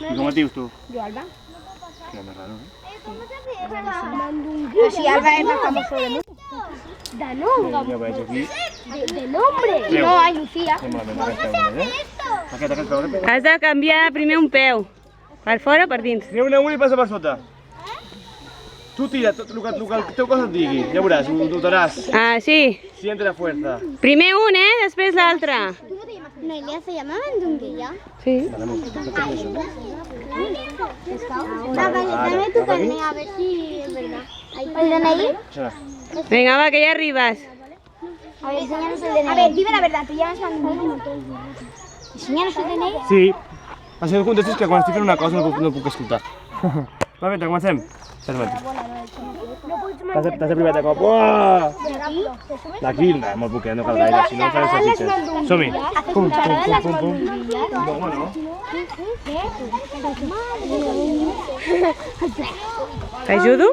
I com et dius tu? Jo, Alba. Que més raro, eh? Pero si Alba es más famoso de mundo. De nombre. Ja veig aquí. De nombre. Creu. No, hay Lucía. Malament, aquest peu. Has de canviar primer un peu. Per fora o per dins? Treu una i passa per sota. Tu tira tot el que el teu cos et digui, ja veuràs, ho notaràs. Ah, sí. Siente la fuerza. Primer un, després l'altre. Noelia se llamaba Ndunguilla. Sí. Dame tu carnet a ver si es verdad. ¿El DNI? Vinga, va, que ja arribes. A ver, enséñanos el DNI. A ver, dime la verdad, te llamas Ndunguilla. Enséñanos el DNI. Sí. Això em contestes que quan estic fent una cosa no puc escoltar. Perfecte, comencem. Espera t'has de primer de cop. Uah! D'aquí, no, molt poquet, no cal gaire, si no faré salsitxes. Som-hi. Pum, pum, pum, pum, pum. No, home, no. T'ajudo?